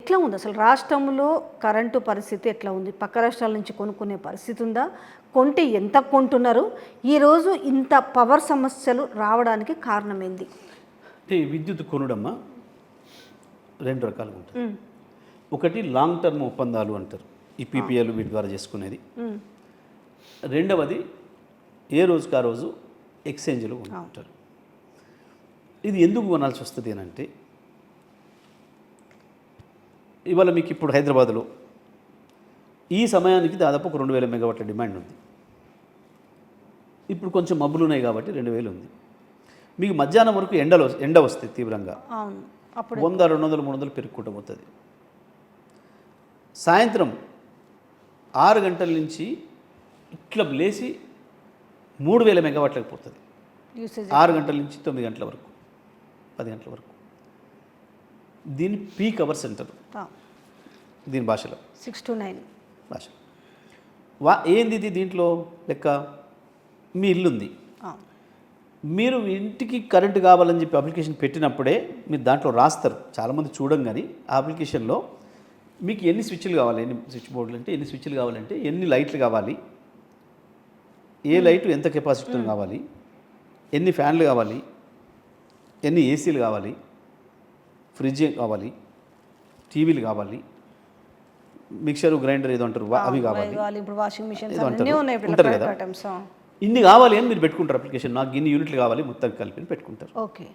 ఎట్లా ఉంది అసలు రాష్ట్రంలో కరెంటు పరిస్థితి ఎట్లా ఉంది? పక్క రాష్ట్రాల నుంచి కొనుక్కునే పరిస్థితి ఉందా? కొంటే ఎంత కొంటున్నారు? ఈరోజు ఇంత పవర్ సమస్యలు రావడానికి కారణం ఏంది? అంటే విద్యుత్ కొనడమ్మా 2 రకాలుగా ఉంటుంది. ఒకటి లాంగ్ టర్మ్ ఒప్పందాలు అంటారు, ఈ పీపీఎల్ వీటి ద్వారా చేసుకునేది. రెండవది ఏ రోజుకి ఆ రోజు ఎక్స్చేంజ్లో కొనుక్కుంటారు. ఇది ఎందుకు కొనాల్సి వస్తుంది అని అంటే, ఇవాళ మీకు ఇప్పుడు హైదరాబాద్లో ఈ సమయానికి దాదాపు ఒక 2000 మెగావాట్ల డిమాండ్ ఉంది. ఇప్పుడు కొంచెం మబ్బులు ఉన్నాయి కాబట్టి 2000 ఉంది. మీకు మధ్యాహ్నం వరకు ఎండ వస్తుంది తీవ్రంగా, 100, 200, 300 పెరుగుకుంటూ పోతుంది. సాయంత్రం 6 గంటల నుంచి ఇట్లా లేచి 3000 మెగావాట్లకు పోతుంది. 6 గంటల నుంచి 9 గంటల వరకు, 10 గంటల వరకు. దీన్ని పీక్ అవర్స్ అంటారు దీని భాషలో, 6 to 9 భాష. ఏంది ఇది దీంట్లో లెక్క? మీ ఇల్లుంది, మీరు ఇంటికి కరెంటు కావాలని చెప్పి అప్లికేషన్ పెట్టినప్పుడే మీరు దాంట్లో రాస్తారు. చాలామంది చూడంగానే ఆ అప్లికేషన్లో మీకు ఎన్ని స్విచ్లు కావాలి, ఎన్ని స్విచ్ బోర్డులు అంటే ఎన్ని స్విచ్లు కావాలంటే ఎన్ని లైట్లు కావాలి, ఏ లైటు ఎంత కెపాసిటీతో కావాలి, ఎన్ని ఫ్యాన్లు కావాలి, ఎన్ని ఏసీలు కావాలి, ఫ్రిడ్జ్ కావాలి, టీవీలు కావాలి, మిక్సర్ గ్రైండర్ ఏదో అంటారు అవి కావాలి, ఇప్పుడు వాషింగ్ మిషన్ ఏదో అంటారు ఉంటారు కదా, ఇన్ని కావాలి అని మీరు పెట్టుకుంటారు అప్లికేషన్. నాకు ఇన్ని యూనిట్లు కావాలి మొత్తం కలిపి పెట్టుకుంటారు. ఓకే,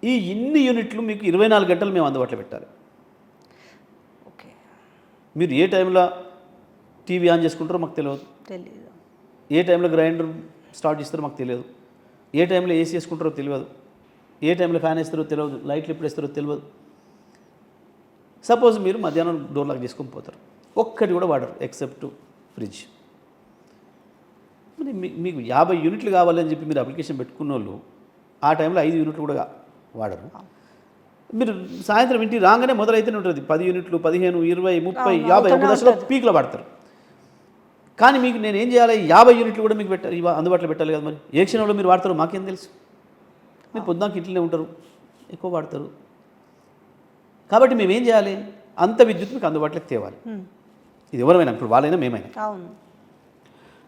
ఈ ఇన్ని యూనిట్లు మీకు 24 గంటలు మేము అందుబాటులో పెట్టాలి. ఓకే, మీరు ఏ టైంలో టీవీ ఆన్ చేసుకుంటారో మాకు తెలియదు, ఏ టైంలో గ్రైండర్ స్టార్ట్ చేస్తారో మాకు తెలియదు, ఏ టైంలో ఏసీ వేసుకుంటారో తెలియదు, ఏ టైంలో ఫ్యాన్ వేస్తారో తెలియదు, లైట్లు ఎప్పుడు వేస్తారో తెలియదు. సపోజ్ మీరు మధ్యాహ్నం డోర్ లాక్ చేసుకొని పోతారు, ఒక్కటి కూడా వాడరు ఎక్సెప్ట్ ఫ్రిడ్జ్. మరి మీకు 50 యూనిట్లు కావాలని చెప్పి మీరు అప్లికేషన్ పెట్టుకున్న వాళ్ళు ఆ టైంలో 5 యూనిట్లు కూడా వాడరు. మీరు సాయంత్రం ఇంటికి రాగానే మొదలైతేనే ఉంటుంది 10 యూనిట్లు, 15, 20, 30, 50 ఒక దశలో పీక్లో వాడతారు. కానీ మీకు నేను ఏం చేయాలి? 50 యూనిట్లు కూడా మీకు పెట్టాలి, అందుబాటులో పెట్టాలి కదా. మరి ఏ క్షణంలో మీరు వాడతారో మాకేం తెలుసు? మీరు పొద్దున్నకి ఇంట్లోనే ఉంటారు, ఎక్కువ వాడతారు. కాబట్టి మేమేం చేయాలి? అంత విద్యుత్ మీకు అందుబాటులోకి తేవాలి. ఇది ఎవరైనా, ఇప్పుడు వాళ్ళైనా మేమైనా.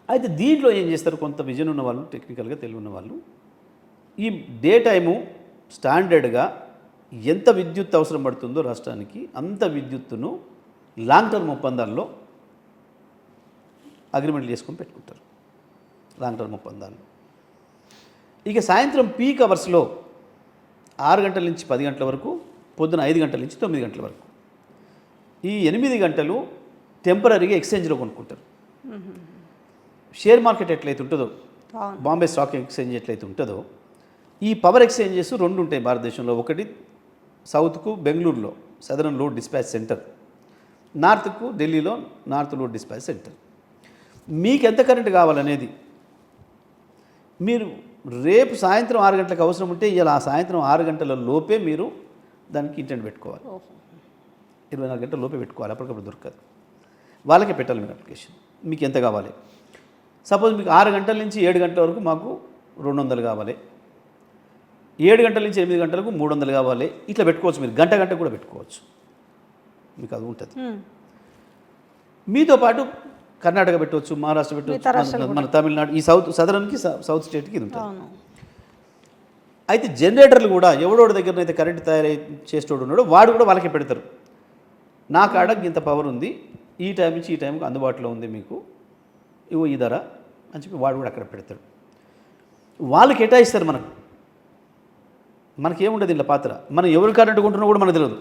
అయితే దీంట్లో ఏం చేస్తారు? కొంత విజన్ ఉన్న వాళ్ళు, టెక్నికల్గా తెలివి ఉన్న వాళ్ళు, ఈ డే టైము స్టాండర్డ్గా ఎంత విద్యుత్ అవసరం పడుతుందో రాష్ట్రానికి అంత విద్యుత్తును లాంగ్ టర్మ్ ఒప్పందాల్లో అగ్రిమెంట్లు చేసుకొని పెట్టుకుంటారు. లాంగ్ టర్మ్ ఒప్పందాలు. ఇక సాయంత్రం పీక్ అవర్స్లో 6 గంటల నుంచి 10 గంటల వరకు, పొద్దున 5 గంటల నుంచి 9 గంటల వరకు, ఈ 8 గంటలు టెంపరీగా ఎక్స్చేంజ్లో కొనుక్కుంటారు. షేర్ మార్కెట్ ఎట్లయితే ఉంటుందో, బాంబే స్టాక్ ఎక్స్చేంజ్ ఎట్లయితే ఉంటుందో, ఈ పవర్ ఎక్స్చేంజెస్ 2 ఉంటాయి భారతదేశంలో. ఒకటి సౌత్కు బెంగళూరులో సదరన్ లోడ్ డిస్పాచ్ సెంటర్, నార్త్కు ఢిల్లీలో నార్త్ లోడ్ డిస్పాచ్ సెంటర్. మీకు ఎంత కరెంట్ కావాలనేది మీరు రేపు సాయంత్రం 6 గంటలకు అవసరం ఉంటే ఇలా సాయంత్రం 6 గంటల లోపే మీరు దానికి ఇంటెంట్ పెట్టుకోవాలి. 24 గంటల లోపే పెట్టుకోవాలి, అప్పటికప్పుడు దొరకదు. వాళ్ళకే పెట్టాలి మీరు అప్లికేషన్, మీకు ఎంత కావాలి. సపోజ్ మీకు 6 గంటల నుంచి 7 గంటల వరకు మాకు 200 కావాలి, 7 గంటల నుంచి 8 గంటలకు 300 కావాలి. ఇట్లా పెట్టుకోవచ్చు. మీరు గంట కూడా పెట్టుకోవచ్చు, మీకు అది ఉంటుంది. మీతో పాటు కర్ణాటక పెట్టవచ్చు, మహారాష్ట్ర పెట్టవచ్చు, మన తమిళనాడు, ఈ సదరన్కి సౌత్ స్టేట్కి ఇది ఉంటుంది. అయితే జనరేటర్లు కూడా ఎవడోడి దగ్గరనైతే కరెంట్ తయారై చేసేటోడు ఉన్నాడో వాడు కూడా వాళ్ళకే పెడతారు. నా కాడ ఇంత పవర్ ఉంది, ఈ టైం నుంచి ఈ టైంకి అందుబాటులో ఉంది మీకు, ఇవో ఈ ధర అని చెప్పి వాడు కూడా అక్కడ పెడతాడు. వాళ్ళు కేటాయిస్తారు. మనకేముండదు ఇలా పాత్ర. మనం ఎవరు కరెంటు కొంటున్నా కూడా మనకు తెలియదు.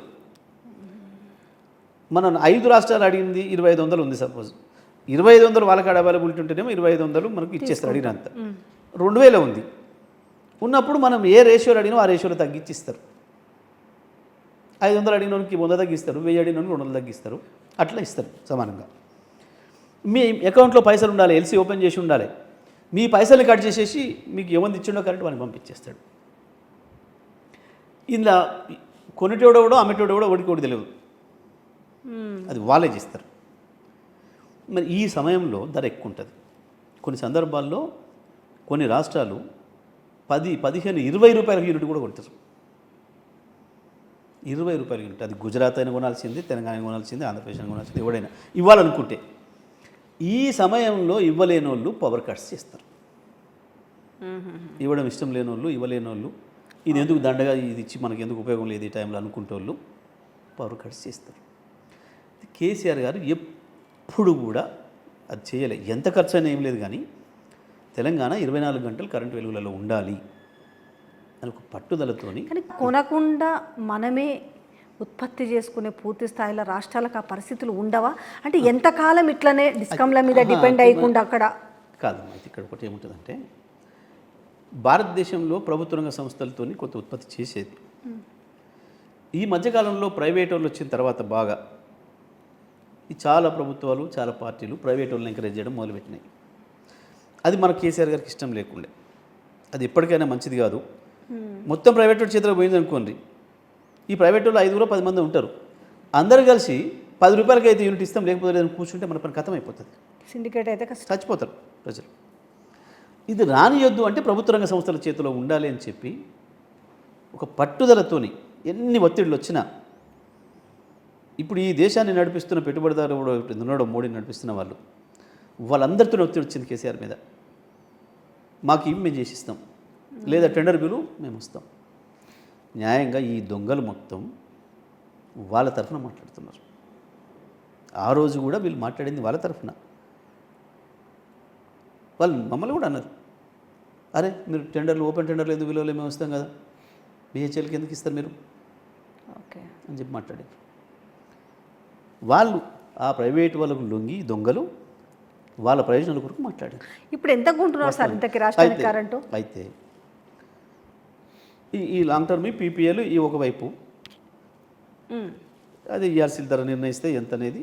మనం 5 రాష్ట్రాలు అడిగింది 2500 ఉంది. సపోజ్ 2500 వాళ్ళకి అవైలబిలిటీ ఉంటేనేమో 2500 మనకు ఇచ్చేస్తారు అడిగినంత. 2000 ఉంది ఉన్నప్పుడు మనం ఏ రేషియోలో అడిగినా ఆ రేషియోలో తగ్గించిస్తారు. 500 అడిగినోనికి 100 తగ్గిస్తారు, 1000 అడిగినోనికి 200 తగ్గిస్తారు, అట్లా ఇస్తారు సమానంగా. మీ అకౌంట్లో పైసలు ఉండాలి, ఎల్సీ ఓపెన్ చేసి ఉండాలి. మీ పైసలు కట్ చేసేసి మీకు ఎవరిని ఇచ్చిండో కరెంట్ వాడిని పంపించేస్తాడు. ఇలా కొనేటోడో కూడా అమ్మేటోడో కూడా ఒకటి తెలియదు, అది వాళ్ళే చేస్తారు. మరి ఈ సమయంలో ధర ఎక్కువ ఉంటుంది. కొన్ని సందర్భాల్లో కొన్ని రాష్ట్రాలు 10, 15, 20 రూపాయల యూనిట్ కూడా కొడతారు. రూపాయలు యూనిట్. అది గుజరాత్ అయినా కొనాల్సింది, తెలంగాణ అయినా కొనాల్సింది, ఆంధ్రప్రదేశ్ అయినా కొనాల్సింది, ఎవడైనా ఇవ్వాలనుకుంటే. ఈ సమయంలో ఇవ్వలేని వాళ్ళు పవర్ కట్స్ చేస్తారు. ఇవ్వడం ఇష్టం లేని వాళ్ళు, ఇవ్వలేని వాళ్ళు, ఇది ఎందుకు దండగా, ఇది ఇచ్చి మనకి ఎందుకు ఉపయోగం లేదు ఈ టైంలో అనుకుంటే వాళ్ళు పవర్ కట్స్ చేస్తారు. కేసీఆర్ గారు ఎప్పుడు కూడా అది చేయలేదు. ఎంత ఖర్చు అయినా ఏం లేదు, కానీ తెలంగాణ 24 గంటలు కరెంటు వెలుగులలో ఉండాలి అని ఒక పట్టుదలతోని. కానీ కొనకుండా మనమే ఉత్పత్తి చేసుకునే పూర్తి స్థాయిలో రాష్ట్రాలకు ఆ పరిస్థితులు ఉండవా? అంటే ఎంతకాలం ఇట్లనే డిస్కమ్ల మీద డిపెండ్ అయ్యకుండా అక్కడ కాదమ్మా. అయితే ఇక్కడ ఒకటి ఏముంటుందంటే, భారతదేశంలో ప్రభుత్వ రంగ సంస్థలతో కొంత ఉత్పత్తి చేసేది. ఈ మధ్యకాలంలో ప్రైవేట్ వాళ్ళు వచ్చిన తర్వాత బాగా ఈ చాలా ప్రభుత్వాలు, చాలా పార్టీలు ప్రైవేట్ వాళ్ళని ఎంకరేజ్ చేయడం మొదలుపెట్టినాయి. అది మన కేసీఆర్ గారికి ఇష్టం లేకుండే. అది ఎప్పటికైనా మంచిది కాదు. మొత్తం ప్రైవేట్ వాడి చేతిలో పోయింది అనుకోండి, ఈ ప్రైవేట్ వాళ్ళు 5-10 మంది ఉంటారు, అందరూ కలిసి 10 రూపాయలకి అయితే యూనిట్ ఇస్తాం, లేకపోతే లేదని కూర్చుంటే మన పని కథం అయిపోతుంది. సిండికేట్ అయితే చచ్చిపోతారు ప్రజలు. ఇది రానియొద్దు అంటే ప్రభుత్వ రంగ సంస్థల చేతిలో ఉండాలి అని చెప్పి ఒక పట్టుదలతోని ఎన్ని ఒత్తిళ్ళు వచ్చినా, ఇప్పుడు ఈ దేశాన్ని నడిపిస్తున్న పెట్టుబడిదారు ఉన్నాడో మోడీని నడిపిస్తున్న వాళ్ళందరితో ఒత్తిడి వచ్చింది కేసీఆర్ మీద. మాకు ఇవి మేము చేసిస్తాం, లేదా టెండర్ బిల్లు మేము వస్తాం. న్యాయంగా ఈ దొంగలు మొత్తం వాళ్ళ తరఫున మాట్లాడుతున్నారు. ఆ రోజు కూడా వీళ్ళు మాట్లాడింది వాళ్ళ తరఫున. వాళ్ళు మమ్మల్ని కూడా అన్నారు, అరే మీరు టెండర్లు, ఓపెన్ టెండర్లు ఎందుకు విలువలు మేము వస్తాం కదా, బిహెచ్ఎల్కి ఎందుకు ఇస్తారు మీరు ఓకే అని చెప్పి మాట్లాడారు. వాళ్ళు ఆ ప్రైవేట్ వాళ్ళకు లొంగి దొంగలు వాళ్ళ ప్రయోజనాల కొరకు మాట్లాడారు. ఇప్పుడు ఎంత కొంటున్నారు సార్ ఇంతకి రాష్ట్రానికి కరెంటు? అయితే ఈ లాంగ్ టర్మ్ పీపీఏలు ఈ ఒకవైపు, అది ఈఆర్సీల ధర నిర్ణయిస్తే ఎంత అనేది.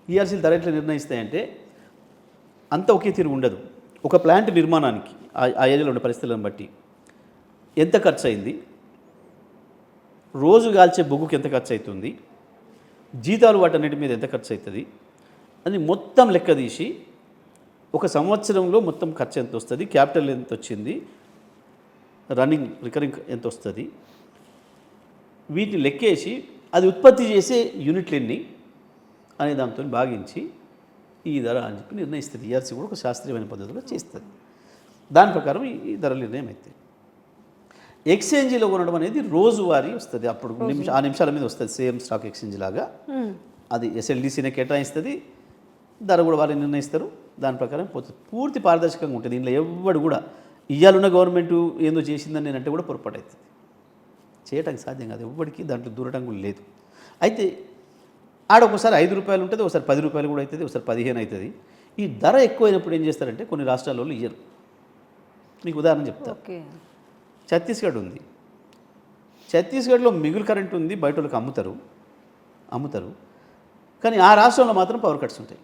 ఈఆర్సీల ధర ఎట్లా నిర్ణయిస్తాయంటే అంత ఒకే తీరు ఉండదు. ఒక ప్లాంట్ నిర్మాణానికి ఆ ఏరియాలో ఉండే పరిస్థితులను బట్టి ఎంత ఖర్చు అయింది, రోజు కాల్చే బొగ్గుకి ఎంత ఖర్చు అవుతుంది, జీతాలు వాటన్నిటి మీద ఎంత ఖర్చు అవుతుంది అని మొత్తం లెక్క తీసి ఒక సంవత్సరంలో మొత్తం ఖర్చు ఎంత వస్తుంది, క్యాపిటల్ ఎంత వచ్చింది, రన్నింగ్ రికరింగ్ ఎంత వస్తుంది, వీటిని లెక్కేసి అది ఉత్పత్తి చేసే యూనిట్లు ఎన్ని అనే దాంతో భాగించి ఈ ధర అని చెప్పి నిర్ణయిస్తుంది. ఈఆర్సీ కూడా ఒక శాస్త్రీయమైన పద్ధతిలో చేస్తుంది. దాని ప్రకారం ఈ ధరలు నిర్ణయం అవుతాయి. ఎక్స్చేంజీలో కొనడం అనేది రోజువారీ వస్తుంది. అప్పుడు ఆ నిమిషాల మీద వస్తుంది. సేమ్ స్టాక్ ఎక్స్చేంజ్ లాగా అది ఎస్ఎల్డీసీనే కేటాయిస్తుంది, ధర కూడా వాళ్ళు నిర్ణయిస్తారు. దాని ప్రకారం పోతుంది. పూర్తి పారదర్శకంగా ఉంటుంది. దీనిలో ఎవడు కూడా ఇయ్యాలున్న గవర్నమెంట్ ఏందో చేసిందని నేనంటే కూడా పొరపాటు అవుతుంది. చేయడానికి సాధ్యం కాదు. ఎవరికి దాంట్లో దూరటం కూడా లేదు. అయితే ఆడ ఒకసారి 5 రూపాయలు ఉంటుంది, ఒకసారి 10 రూపాయలు కూడా అవుతుంది, ఒకసారి 15 అవుతుంది. ఈ ధర ఎక్కువైనప్పుడు ఏం చేస్తారంటే కొన్ని రాష్ట్రాల్లో ఇయ్యరు. మీకు ఉదాహరణ చెప్తా. ఛత్తీస్గఢ్ ఉంది. ఛత్తీస్గఢ్లో మిగులు కరెంట్ ఉంది, బయట వాళ్ళకి అమ్ముతారు. కానీ ఆ రాష్ట్రంలో మాత్రం పవర్ కట్స్ ఉంటాయి.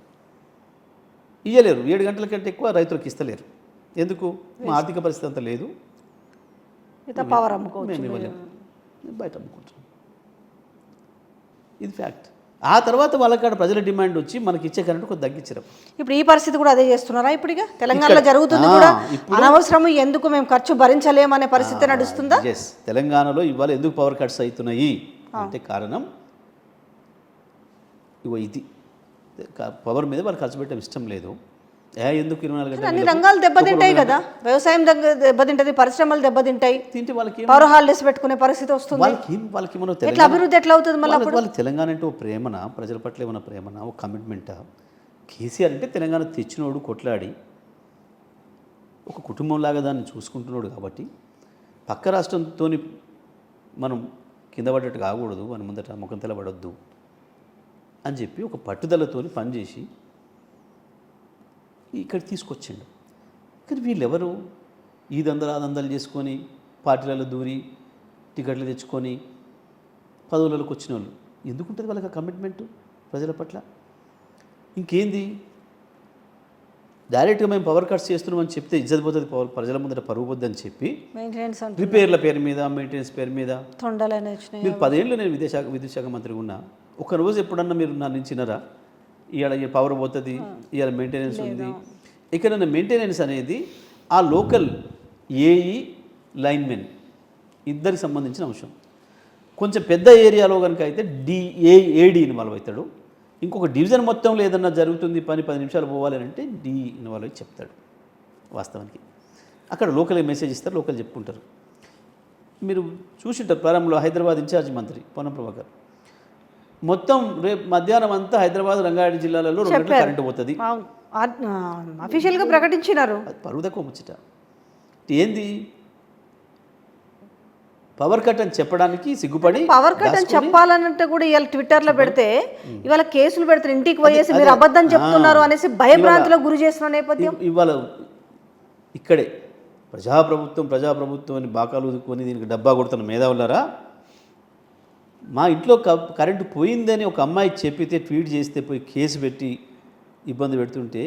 ఇయ్యలేరు. 7 గంటల కంటే ఎక్కువ రైతులకు ఇస్తలేరు. ఎందుకు? మా ఆర్థిక పరిస్థితి అంత లేదు, పవర్ అమ్ముకోవచ్చు, మేము ఇవ్వలేము, బయట అమ్ముకుంటాం. ఇది ఫ్యాక్ట్. ఆ తర్వాత వాళ్ళకాడ ప్రజల డిమాండ్ వచ్చి మనకి ఇచ్చే కరెంట్ కొంచెం తగ్గించారు. ఇప్పుడు ఈ పరిస్థితి కూడా అదే చేస్తున్నారా? ఇప్పుడు ఇక తెలంగాణలో జరుగుతుంది కూడా అనవసరం, ఎందుకు మేము ఖర్చు భరించలేమనే పరిస్థితి నడుస్తుందా? ఎస్, తెలంగాణలో ఇవాళ ఎందుకు పవర్ కట్స్ అవుతున్నాయి అంటే కారణం ఇది. పవర్ మీద వాళ్ళు ఖర్చు పెట్టడం ఇష్టం లేదు. ఎందుకు 24 గంటలు? అన్ని రంగాలు దెబ్బతింటాయి కదా, వ్యవసాయం దెబ్బతింటది, పరిశ్రమలు దెబ్బతింటాయి, తింటే వాళ్ళకి పవర్ హాలిడేస్ పెట్టుకునే పరిస్థితి వస్తుంది. వాళ్ళకి మనం ఎట్లా అభివృద్ధి ఎట్లా అవుతుంది మళ్ళీ? వాళ్ళకి తెలంగాణ అంటే ఒక ప్రేమన, ప్రజల పట్ల ఏమైనా ప్రేమన, ఒక కమిట్మెంటా? కేసీఆర్ అంటే తెలంగాణ తెచ్చినోడు, కొట్లాడి ఒక కుటుంబంలాగా దాన్ని చూసుకుంటున్నాడు. కాబట్టి పక్క రాష్ట్రంతో మనం కింద పడ్డట్టు కాకూడదు, మన ముందట ముఖం తెలబడొద్దు అని చెప్పి ఒక పట్టుదలతో పనిచేసి ఇక్కడ తీసుకొచ్చిండు. కానీ వీళ్ళెవరు ఈ దందలు చేసుకొని పార్టీలలో దూరి టికెట్లు తెచ్చుకొని పదవులలోకి వచ్చిన వాళ్ళు. ఎందుకుంటుంది వాళ్ళకి ఆ కమిట్మెంటు ప్రజల పట్ల? ఇంకేంది? డైరెక్ట్గా మేము పవర్ కట్స్ చేస్తున్నామని చెప్తే ఇజ్జత్ పోతుంది, ప్రజల ముందర పరుగు పోద్ది అని చెప్పి రిపేర్ల పేరు మీద, మెయింటెనెన్స్ పేరు మీద మీరు 10 ఏళ్ళు నేను విద్యుత్ శాఖ మంత్రిగా ఉన్నా, ఒకరోజు ఎప్పుడన్నా మీరు నా నుంచి వినరా? ఇవాళ పవర్ పోతుంది, ఇవాళ మెయింటెనెన్స్ ఉంది. ఇక్కడ మెయింటెనెన్స్ అనేది ఆ లోకల్ ఏఈ లైన్మెన్ ఇద్దరికి సంబంధించిన అంశం. కొంచెం పెద్ద ఏరియాలో కనుక అయితే ఏడీ ఇన్వాల్వ్ అవుతాడు. ఇంకొక డివిజన్ మొత్తంలో ఏదన్నా జరుగుతుంది 10 నిమిషాలు పోవాలి అని అంటే డి ఇన్వాల్వ్ అయి చెప్తాడు. వాస్తవానికి అక్కడ లోకల్ మెసేజ్ ఇస్తారు, లోకల్ చెప్పుకుంటారు. మీరు చూసింటారు ప్రారంభంలో హైదరాబాద్ ఇన్ఛార్జ్ మంత్రి పొన్నం ప్రభాకర్ మొత్తం రేపు మధ్యాహ్నం అంతా హైదరాబాద్ రంగారెడ్డి జిల్లాలలో 2 గంటలు కరెంటు పోతుంది అఫీషియల్గా ప్రకటించినారు. అది పరువు తక్కువ ముచ్చట. ఏంది పవర్ కట్ అని చెప్పడానికి సిగ్గుపడి పవర్ కట్ అని చెప్పాలనంటే కూడా ఇవాళ ట్విట్టర్లో పెడితే ఇవాళ కేసులు పెడతారు, ఇంటికి పోయేసి మీరు అబద్ధం చెప్తున్నారు అనేసి భయభ్రాంతిలో గురి చేసిన నేపథ్యం. ఇవాళ ఇక్కడే ప్రజాప్రభుత్వం అని బాకాలు ఉదుకొని దీనికి డబ్బా కొడుతున్న మేధావులారా, మా ఇంట్లో కరెంటు పోయిందని ఒక అమ్మాయి చెప్పితే ట్వీట్ చేస్తే పోయి కేసు పెట్టి ఇబ్బంది పెడుతుంటే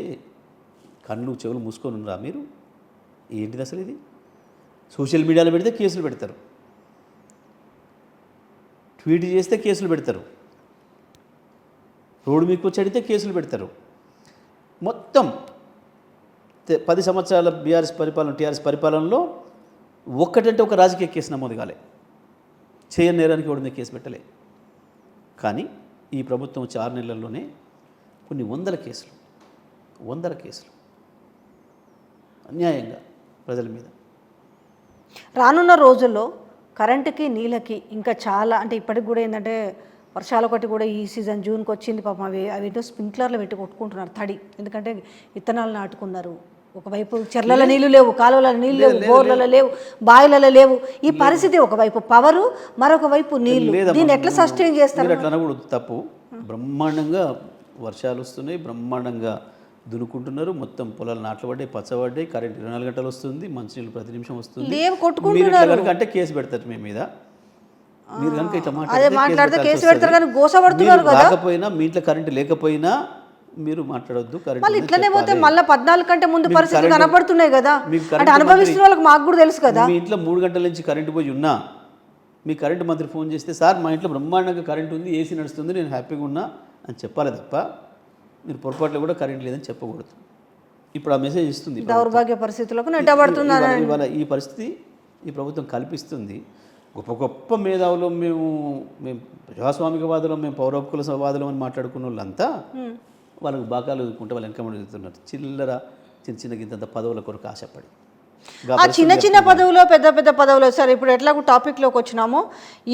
కళ్ళు చెవులు మూసుకొని ఉన్నారా మీరు? ఏంటిది అసలు ఇది? సోషల్ మీడియాలో పెడితే కేసులు పెడతారు, ట్వీట్ చేస్తే కేసులు పెడతారు, రోడ్డు మీకు వచ్చి అడిగితే కేసులు పెడతారు. మొత్తం 10 సంవత్సరాల టీఆర్ఎస్ పరిపాలనలో ఒక్కటంటే ఒక రాజకీయ కేసు నమోదు కాలే, చేయని నేరానికి ఎవరి మీద కేసు పెట్టలే. కానీ ఈ ప్రభుత్వం వచ్చి 6 నెలల్లోనే కొన్ని వందల కేసులు అన్యాయంగా ప్రజల మీద. రానున్న రోజుల్లో కరెంటుకి నీళ్ళకి ఇంకా చాలా అంటే ఇప్పటికి కూడా ఏంటంటే వర్షాలు ఒకటి కూడా ఈ సీజన్ జూన్కి వచ్చింది పాపం, అవేంటో స్ప్రింక్లర్లు పెట్టి కొట్టుకుంటున్నారు తడి, ఎందుకంటే విత్తనాలు నాటుకున్నారు. ఒకవైపు చెర్లలో నీళ్లు లేవు, కాలువలలో నీళ్ళు లేవు, బోర్లలో లేవు, బాయిలలో లేవు. ఈ పరిస్థితి ఒకవైపు పవరు, మరొక వైపు నీళ్లు, దీన్ని ఎట్లా సస్టైన్ చేస్తారు? అట్లా అనకూడదు, తప్పు. బ్రహ్మాండంగా వర్షాలు వస్తున్నాయి, బ్రహ్మాండంగా దున్నుకుంటున్నారు, మొత్తం పొలాలు నాట్లు పడ్డాయి, పచ్చబడ్డాయి, కరెంట్ 24 గంటలు వస్తుంది, మంచినీళ్ళు ప్రతి నిమిషం వస్తుంది. మీరు అంటే కేసు పెడతారు మీ మీద. మీరు కనుక ఇట్లా మాట్లాడితే కేసు పెడతారు, కానీ గోసపడుతున్నారు కదా. కాకపోయినా మీ ఇంట్లో కరెంటు లేకపోయినా మీరు మాట్లాడొద్దు. కరెంట్ ఇట్లనే పోతే మళ్ళీ 14 కంటే ముందు పరిస్థితులు కనపడుతున్నాయి కదా, అంటే అనుభవిస్తున్న వాళ్ళకి మాకు కూడా తెలుసు కదా. మీ ఇంట్లో 3 గంటల నుంచి కరెంటు పోయి ఉన్నా మీ కరెంటు మంత్రి ఫోన్ చేస్తే, సార్ మా ఇంట్లో బ్రహ్మాండంగా కరెంటు ఉంది, ఏసీ నడుస్తుంది, నేను హ్యాపీగా ఉన్నా అని చెప్పాలి తప్ప మీరు పొరపాట్లో కూడా కరెంట్ లేదని చెప్పకూడదు. ఇప్పుడు ఆ మెసేజ్ ఇస్తుంది. దౌర్భాగ్య పరిస్థితులకు నెట్టబడుతున్నారు. ఇవాళ ఈ పరిస్థితి ఈ ప్రభుత్వం కల్పిస్తుంది. గొప్ప మేధావులు మేము ప్రజాస్వామికవాదులం, మేము పౌర హక్కుల వాదులం అని మాట్లాడుకున్న వాళ్ళంతా వాళ్ళకు బాకాలు ఎదుర్కొంటే వాళ్ళు వెనకబడి ఎదుగుతున్నారు. చిన్న గింతంత పదవుల కొరకు ఆశపడి, చిన్న పదవులో పెద్ద పదవులు. సరే ఇప్పుడు ఎట్లాగో టాపిక్లోకి వచ్చినామో